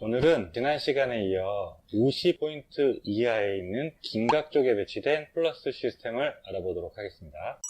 오늘은 지난 시간에 이어 50포인트 이하에 있는 긴각 쪽에 배치된 플러스 시스템을 알아보도록 하겠습니다.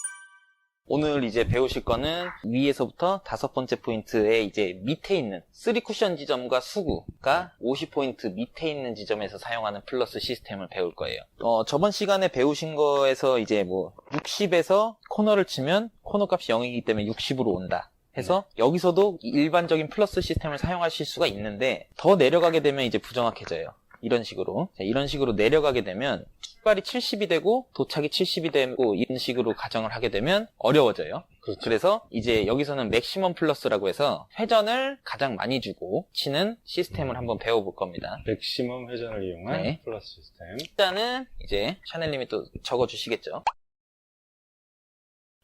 오늘 이제 배우실 거는 위에서부터 5번째 포인트에 이제 밑에 있는 3쿠션 지점과 수구가 50포인트 밑에 있는 지점에서 사용하는 플러스 시스템을 배울 거예요. 저번 시간에 배우신 거에서 이제 60에서 코너를 치면 코너 값이 0이기 때문에 60으로 온다 해서 여기서도 일반적인 플러스 시스템을 사용하실 수가 있는데 더 내려가게 되면 이제 부정확해져요. 이런 식으로. 자, 이런 식으로 내려가게 되면 출발이 70이 되고 도착이 70이 되고 이런 식으로 가정을 하게 되면 어려워져요. 그렇죠. 그래서 이제 여기서는 맥시멈 플러스라고 해서 회전을 가장 많이 주고 치는 시스템을 한번 배워볼 겁니다. 맥시멈 회전을 이용한 네. 플러스 시스템. 일단은 이제 샤넬님이 또 적어주시겠죠.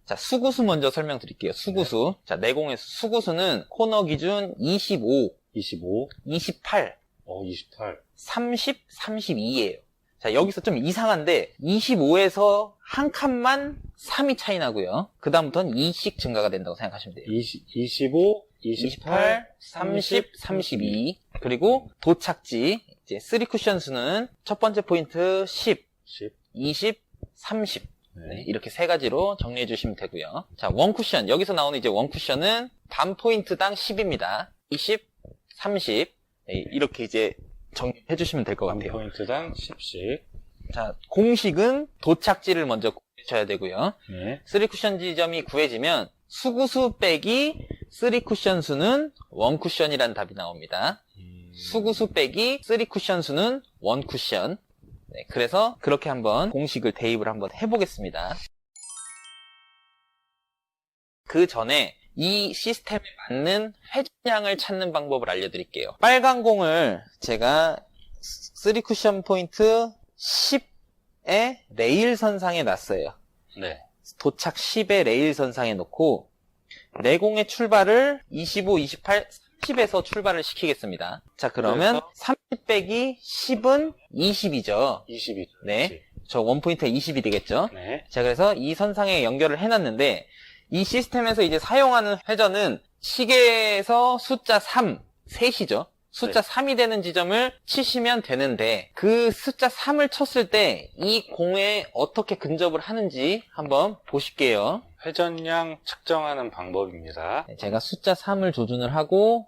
자, 수구수 먼저 설명드릴게요. 수구수. 네. 자, 내공에서 수구수는 코너 기준 25, 28, 28, 30, 32예요. 자, 여기서 좀 이상한데 25에서 한 칸만 3이 차이 나고요. 그 다음부터는 2씩 증가가 된다고 생각하시면 돼요. 25, 28, 30, 32. 그리고 도착지 이제 3쿠션 수는 첫 번째 포인트 10, 20, 30. 네, 이렇게 세 가지로 정리해 주시면 되고요. 자, 원쿠션. 여기서 나오는 이제 원쿠션은 반 포인트당 10입니다. 20, 30. 네, 이렇게 이제 정리해 주시면 될 것 같아요. 반 포인트당 10씩. 자, 공식은 도착지를 먼저 구해줘야 되고요. 네. 3쿠션 지점이 구해지면 수구수 빼기 3쿠션 수는 1쿠션이라는 답이 나옵니다. 수구수 빼기 3쿠션 수는 1쿠션. 네, 그래서 그렇게 한번 공식을 대입을 한번 해보겠습니다. 그 전에 이 시스템에 맞는 회전량을 찾는 방법을 알려드릴게요. 빨간 공을 제가 3쿠션 포인트 10의 레일 선상에 놨어요. 네. 도착 10의 레일 선상에 놓고 내공의 출발을 25, 28, 30에서 출발을 시키겠습니다. 자, 그러면 30 빼기 10은 20이죠. 20이. 네. 저 원포인트에 20이 되겠죠. 네. 자, 그래서 이 선상에 연결을 해놨는데 이 시스템에서 이제 사용하는 회전은 시계에서 숫자 3, 셋이죠. 숫자 네. 3이 되는 지점을 치시면 되는데 그 숫자 3을 쳤을 때 이 공에 어떻게 근접을 하는지 한번 보실게요. 회전량 측정하는 방법입니다. 네, 제가 숫자 3을 조준을 하고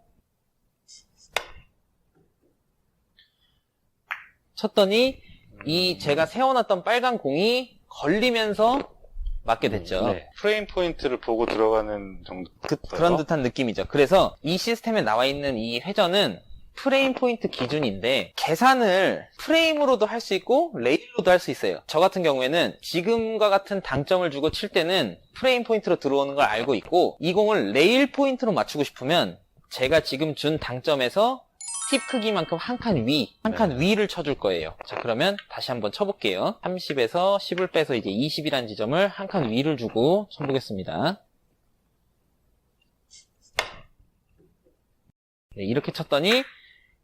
쳤더니 이 제가 세워놨던 빨간 공이 걸리면서 맞게 됐죠. 네. 프레임 포인트를 보고 들어가는 정도. 그런 듯한 느낌이죠. 그래서 이 시스템에 나와 있는 이 회전은 프레임 포인트 기준인데 계산을 프레임으로도 할 수 있고 레일로도 할 수 있어요. 저 같은 경우에는 지금과 같은 당점을 주고 칠 때는 프레임 포인트로 들어오는 걸 알고 있고 이 공을 레일 포인트로 맞추고 싶으면 제가 지금 준 당점에서 팁 크기만큼 한 칸 위를 쳐줄 거예요. 자, 그러면 다시 한번 쳐볼게요. 30에서 10을 빼서 이제 20이라는 지점을 한 칸 위를 주고 쳐보겠습니다. 네, 이렇게 쳤더니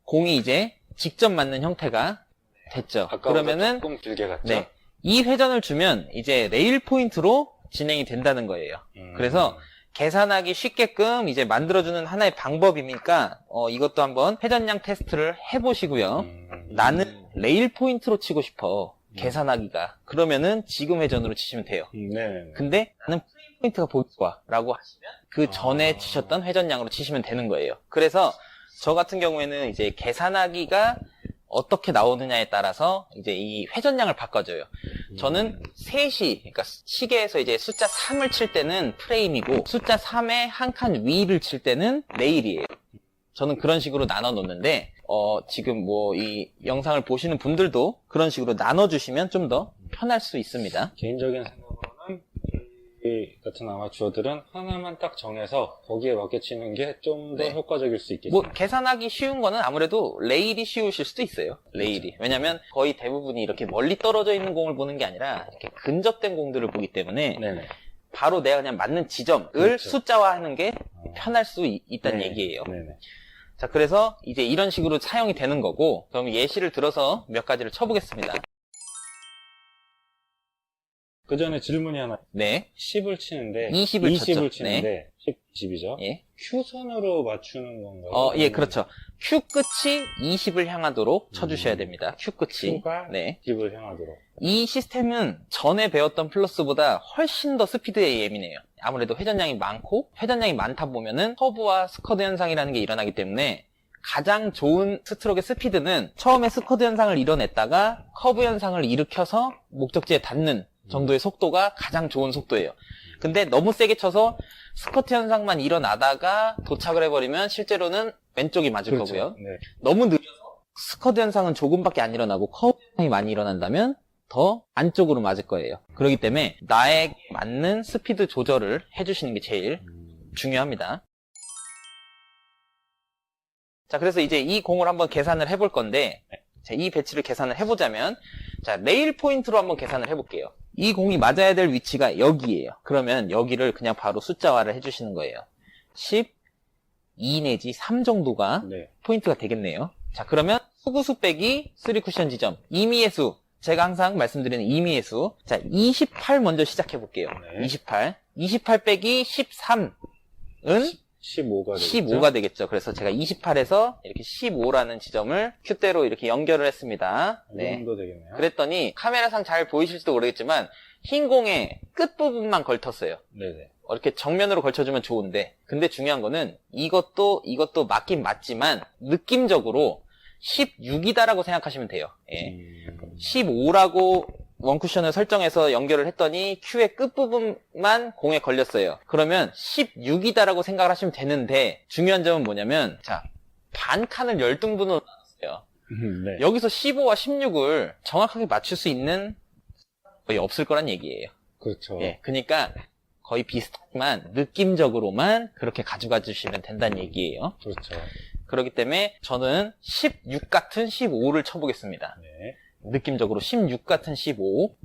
공이 이제 직접 맞는 형태가 됐죠. 그러면은 조금 길게 갔죠. 네, 이 회전을 주면 이제 레일 포인트로 진행이 된다는 거예요. 그래서 계산하기 쉽게끔 이제 만들어주는 하나의 방법이니까 이것도 한번 회전량 테스트를 해보시고요. 나는 레일 포인트로 치고 싶어. 계산하기가. 그러면은 지금 회전으로 치시면 돼요. 네. 근데 나는 프레임 포인트가 보일 거야 라고 하시면 그 전에 치셨던 회전량으로 치시면 되는 거예요. 그래서 저 같은 경우에는 이제 계산하기가 어떻게 나오느냐에 따라서 이제 이 회전량을 바꿔줘요. 저는 3시, 그러니까 시계에서 이제 숫자 3을 칠 때는 프레임이고 숫자 3의 한 칸 위를 칠 때는 레일이에요. 저는 그런 식으로 나눠 놓는데 지금 이 영상을 보시는 분들도 그런 식으로 나눠주시면 좀 더 편할 수 있습니다. 개인적인 생각으로는 이 같은 아마추어들은 하나만 딱 정해서 거기에 맞게 치는 게 좀 더 네. 효과적일 수 있겠습니다. 계산하기 쉬운 거는 아무래도 레일이 쉬우실 수도 있어요. 레일이. 왜냐면 거의 대부분이 이렇게 멀리 떨어져 있는 공을 보는 게 아니라 이렇게 근접된 공들을 보기 때문에 네네. 바로 내가 그냥 맞는 지점을 그렇죠. 숫자화하는 게 편할 수 있다는 네. 얘기예요. 네네. 자, 그래서 이제 이런 식으로 사용이 되는 거고, 그럼 예시를 들어서 몇 가지를 쳐보겠습니다. 그 전에 질문이 하나. 네. 10을 치는데 20을 쳤죠. 치는데 10, 10이죠. 예. Q선으로 맞추는 건가요? 예, 그렇죠. Q 끝이 20을 향하도록 쳐주셔야 됩니다. Q 끝이. Q가 네. 10을 향하도록. 이 시스템은 전에 배웠던 플러스보다 훨씬 더 스피드에 예민해요. 아무래도 회전량이 많고, 회전량이 많다 보면은 커브와 스커드 현상이라는 게 일어나기 때문에 가장 좋은 스트로크의 스피드는 처음에 스커드 현상을 이뤄냈다가 커브 현상을 일으켜서 목적지에 닿는 정도의 속도가 가장 좋은 속도예요. 근데 너무 세게 쳐서 스커트 현상만 일어나다가 도착을 해버리면 실제로는 왼쪽이 맞을 그렇죠. 거고요. 네. 너무 늦어서 스커드 현상은 조금밖에 안 일어나고 커브 현상이 많이 일어난다면 더 안쪽으로 맞을 거예요. 그렇기 때문에 나에게 맞는 스피드 조절을 해주시는 게 제일 중요합니다. 자, 그래서 이제 이 공을 한번 계산을 해볼 건데, 자, 이 배치를 계산을 해보자면, 자, 레일 포인트로 한번 계산을 해볼게요. 이 공이 맞아야 될 위치가 여기예요. 그러면 여기를 그냥 바로 숫자화를 해주시는 거예요. 12 내지 3 정도가 네. 포인트가 되겠네요. 자, 그러면 수구수 빼기 3쿠션 지점, 임의의 수, 제가 항상 말씀드리는 임의의 수. 자, 28 먼저 시작해 볼게요. 네. 28 빼기 13은 15가 되겠죠. 15가 되겠죠. 그래서 제가 28에서 이렇게 15라는 지점을 큐대로 이렇게 연결을 했습니다. 이 네. 정도 되겠네요. 그랬더니 카메라상 잘 보이실지도 모르겠지만 흰 공의 끝부분만 걸쳤어요. 네네. 이렇게 정면으로 걸쳐주면 좋은데, 근데 중요한 거는 이것도 맞긴 맞지만 느낌적으로 16이다라고 생각하시면 돼요. 예. 15라고 원쿠션을 설정해서 연결을 했더니 Q의 끝부분만 공에 걸렸어요. 그러면 16이다라고 생각을 하시면 되는데, 중요한 점은 뭐냐면, 자, 반 칸을 열등분으로 나눴어요. 네. 여기서 15와 16을 정확하게 맞출 수 있는 거의 없을 거란 얘기예요. 그렇죠. 예, 그러니까 거의 비슷하지만 느낌적으로만 그렇게 가져가 주시면 된다는 얘기예요. 그렇죠. 그렇기 때문에 저는 16 같은 15를 쳐보겠습니다. 네. 느낌적으로 16 같은 15.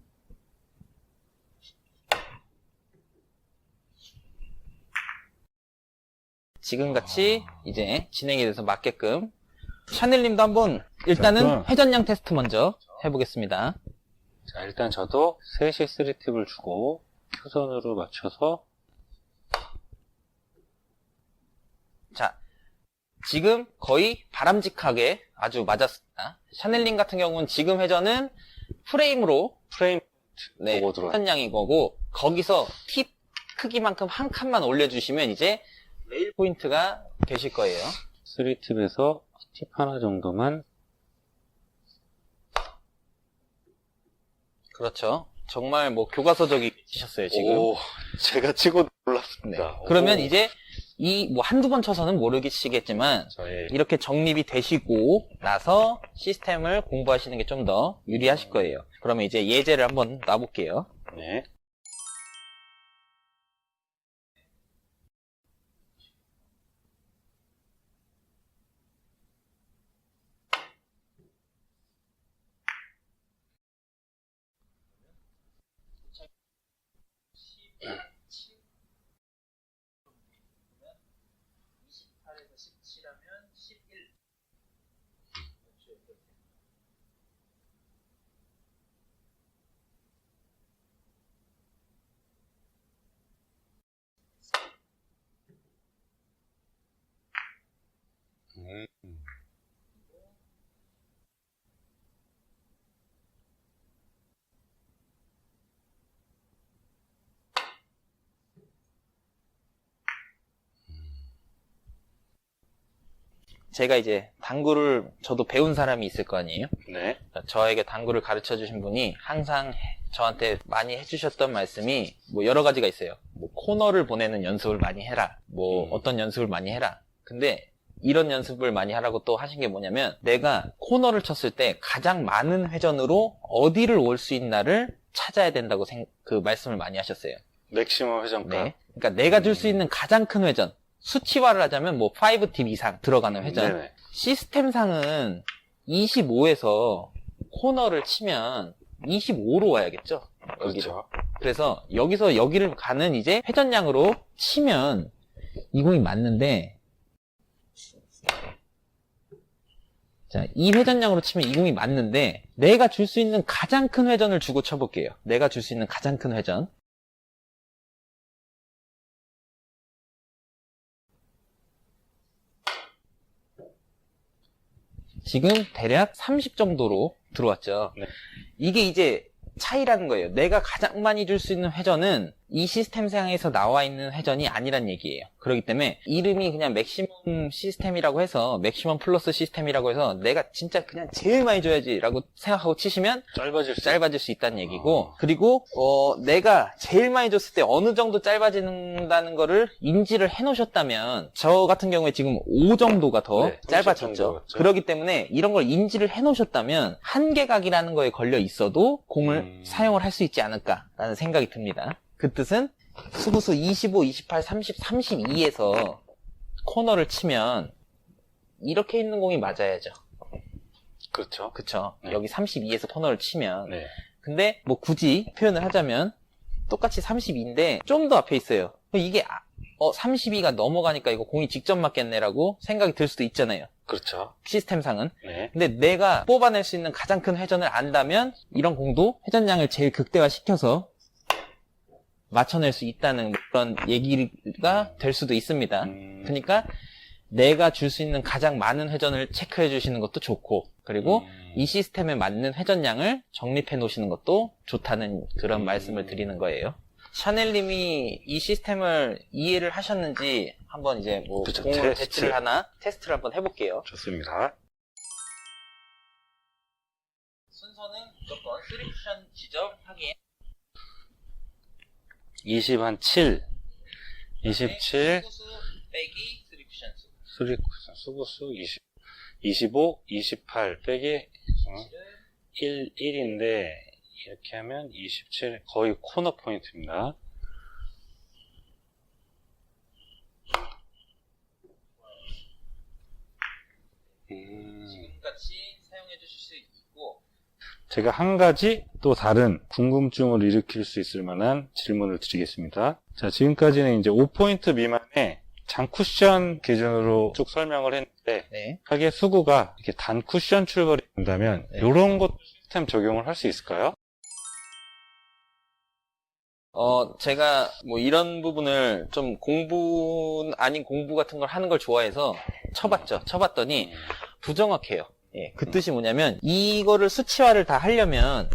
지금같이 이제 진행이 돼서 맞게끔 샤넬님도 한번 일단은 그럼. 회전량 테스트 먼저 해보겠습니다. 자, 일단 저도 3시 3팁을 주고 Q선으로 맞춰서 자, 지금 거의 바람직하게 아주 맞았습니다. 샤넬님 같은 경우는 지금 회전은 프레임으로 프레임 네, 보고 들어와요. 회전량인 거고, 거기서 팁 크기만큼 한 칸만 올려주시면 이제 레일 포인트가 되실 거예요. 3팁에서 팁 하나 정도만. 그렇죠. 정말 뭐 교과서적이 치셨어요, 지금. 오, 제가 치고 네. 놀랐습니다. 그러면 오. 이제 이 뭐 한두 번 쳐서는 모르시겠지만 저의 이렇게 정립이 되시고 나서 시스템을 공부하시는 게 좀 더 유리하실 거예요. 그러면 이제 예제를 한번 놔볼게요. 네. 음. 제가 이제 당구를 저도 배운 사람이 있을 거 아니에요? 네. 저에게 당구를 가르쳐 주신 분이 항상 저한테 많이 해주셨던 말씀이 뭐 여러 가지가 있어요. 뭐 코너를 보내는 연습을 많이 해라. 뭐 어떤 연습을 많이 해라. 근데 이런 연습을 많이 하라고 또 하신 게 뭐냐면, 내가 코너를 쳤을 때 가장 많은 회전으로 어디를 올 수 있나를 찾아야 된다고 그 말씀을 많이 하셨어요. 맥시멈 회전가. 네. 그러니까 내가 줄 수 있는 가장 큰 회전, 수치화를 하자면 뭐 5팁 이상 들어가는 회전. 네네. 시스템상은 25에서 코너를 치면 25로 와야겠죠. 여기를. 그렇죠. 그래서 여기서 여기를 가는 이제 회전량으로 치면 이 공이 맞는데, 자, 이 회전량으로 치면 이 공이 맞는데 내가 줄 수 있는 가장 큰 회전을 주고 쳐볼게요. 내가 줄 수 있는 가장 큰 회전. 지금 대략 30 정도로 들어왔죠. 네. 이게 이제 차이라는 거예요. 내가 가장 많이 줄 수 있는 회전은 이 시스템상에서 나와 있는 회전이 아니란 얘기예요. 그렇기 때문에 이름이 그냥 맥시멈 시스템이라고 해서 맥시멈 플러스 시스템이라고 해서 내가 진짜 그냥 제일 많이 줘야지 라고 생각하고 치시면 짧아질 수 있다는 얘기고, 그리고 내가 제일 많이 줬을 때 어느 정도 짧아진다는 거를 인지를 해 놓으셨다면, 저 같은 경우에 지금 5 정도가 더 네, 짧아졌죠. 그렇기 때문에 이런 걸 인지를 해 놓으셨다면 한계각이라는 거에 걸려 있어도 공을 사용을 할 수 있지 않을까라는 생각이 듭니다. 그 뜻은 수구수 25, 28, 30, 32에서 코너를 치면 이렇게 있는 공이 맞아야죠. 그렇죠. 그쵸. 네. 여기 32에서 코너를 치면. 네. 근데 뭐 굳이 표현을 하자면 똑같이 32인데 좀 더 앞에 있어요. 이게 32가 넘어가니까 이거 공이 직접 맞겠네라고 생각이 들 수도 있잖아요. 그렇죠. 시스템상은. 네. 근데 내가 뽑아낼 수 있는 가장 큰 회전을 안다면 이런 공도 회전량을 제일 극대화시켜서 맞춰낼 수 있다는 그런 얘기가 될 수도 있습니다. 그러니까 내가 줄 수 있는 가장 많은 회전을 체크해 주시는 것도 좋고, 그리고 이 시스템에 맞는 회전량을 정립해 놓으시는 것도 좋다는 그런 말씀을 드리는 거예요. 샤넬님이 이 시스템을 이해를 하셨는지 한번 이제 뭐 그쵸, 공으로 테스트를 테스트를 한번 해볼게요. 좋습니다. 순서는 무조건 3쿠션 지점 확인. 20 한 7, 27, 수구수 빼기 3쿠션 수. 3쿠션 수구수 25, 28 빼기 1인데 이렇게 하면 27 거의 코너 포인트입니다. 지금같이 사용해 주실 수 있고, 제가 한 가지 또 다른 궁금증을 일으킬 수 있을 만한 질문을 드리겠습니다. 자, 지금까지는 이제 5포인트 미만의 장쿠션 기준으로 쭉 설명을 했는데, 네. 하게 수구가 이렇게 단 쿠션 출발이 된다면, 네. 이런 것도 시스템 적용을 할 수 있을까요? 제가 뭐 이런 부분을 좀 공부 아닌 공부 같은 걸 하는 걸 좋아해서 쳐봤죠. 쳐봤더니 부정확해요. 예, 그 뜻이 뭐냐면 이거를 수치화를 다 하려면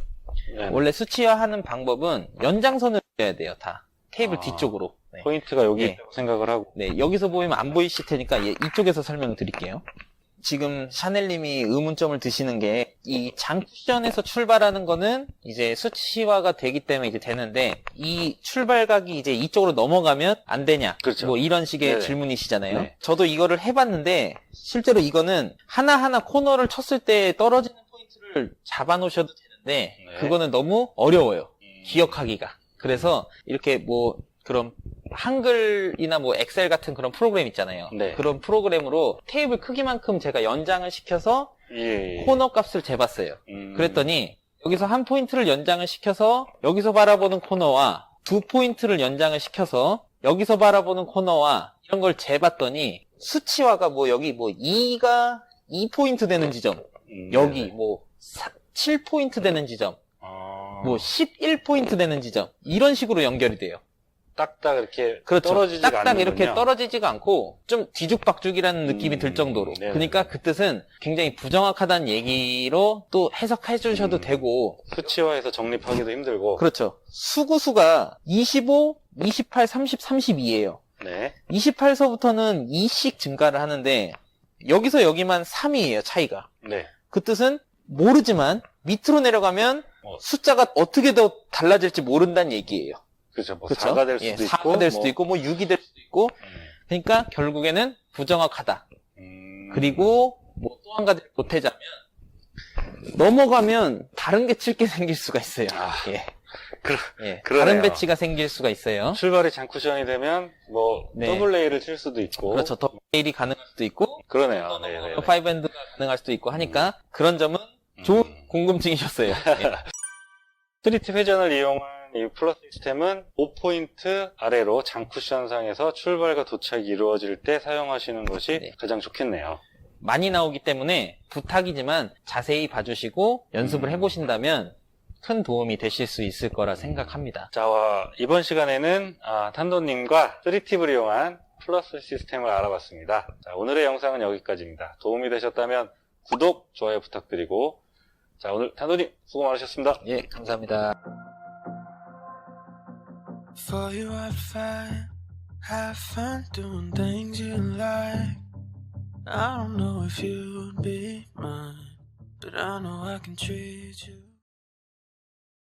네. 원래 수치화하는 방법은 연장선을 해야 돼요. 다 테이블 뒤쪽으로. 네. 포인트가 여기 네. 있다고 생각을 하고. 네, 여기서 보이면 안 보이실 테니까 이쪽에서 설명을 드릴게요. 지금 샤넬님이 의문점을 드시는 게 이 장쿠션에서 출발하는 거는 이제 수치화가 되기 때문에 이제 되는데 이 출발각이 이제 이쪽으로 넘어가면 안 되냐? 그렇죠. 뭐 이런 식의 네네. 질문이시잖아요. 네. 저도 이거를 해봤는데 실제로 이거는 하나하나 코너를 쳤을 때 떨어지는 포인트를 잡아놓으셔도 되는데 네. 그거는 너무 어려워요. 기억하기가. 그래서 이렇게 뭐 그런 한글이나 뭐 엑셀 같은 그런 프로그램 있잖아요. 네. 그런 프로그램으로 테이블 크기만큼 제가 연장을 시켜서 예. 코너 값을 재봤어요. 그랬더니 여기서 한 포인트를 연장을 시켜서 여기서 바라보는 코너와 두 포인트를 연장을 시켜서 여기서 바라보는 코너와 이런 걸 재봤더니 수치화가 뭐 여기 뭐 2가 2포인트 되는 지점, 여기 네네. 뭐 7포인트 되는 지점, 아, 뭐 11포인트 되는 지점 이런 식으로 연결이 돼요. 딱딱 이렇게 그렇죠. 떨어지지가 딱딱 않는군요. 이렇게 떨어지지가 않고 좀 뒤죽박죽이라는 느낌이 들 정도로. 네네. 그러니까 그 뜻은 굉장히 부정확하다는 얘기로 또 해석해 주셔도 되고. 수치화해서 정립하기도 힘들고. 그렇죠. 수구수가 25, 28, 30, 32예요. 네. 28서부터는 2씩 증가를 하는데 여기서 여기만 3이에요. 차이가. 네. 그 뜻은 모르지만 밑으로 내려가면 뭐. 숫자가 어떻게 더 달라질지 모른다는 얘기예요. 그렇죠. 뭐 그렇죠? 4가 될 수도 있고. 4가 될 수도 있고, 뭐 6이 될 수도 있고. 그러니까 결국에는 부정확하다. 그리고 뭐 또 한 가지 보태자면 넘어가면 다른 게 칠 게 생길 수가 있어요. 아, 예. 예. 그러네요. 다른 배치가 생길 수가 있어요. 출발이 장쿠션이 되면 뭐 네. 더블 A를 칠 수도 있고. 그렇죠. 더 레일이 가능할 수도 있고, 그러네요. 네. 5엔드가 가능할 수도 있고 하니까 그런 점은 좋은 궁금증이셨어요. 예. 스트리트 회전을 이용한 이 플러스 시스템은 5포인트 아래로 장쿠션상에서 출발과 도착이 이루어질 때 사용하시는 것이 네. 가장 좋겠네요. 많이 나오기 때문에 부탁이지만 자세히 봐주시고 연습을 해보신다면 큰 도움이 되실 수 있을 거라 생각합니다. 자, 이번 시간에는 탄도님과 3팁을 이용한 플러스 시스템을 알아봤습니다. 자, 오늘의 영상은 여기까지입니다. 도움이 되셨다면 구독, 좋아요 부탁드리고, 자, 오늘 탄도님 수고 많으셨습니다. 예, 감사합니다. For you I fight, have fun doing things you like. I don't know if you'd be mine, but I know I can treat you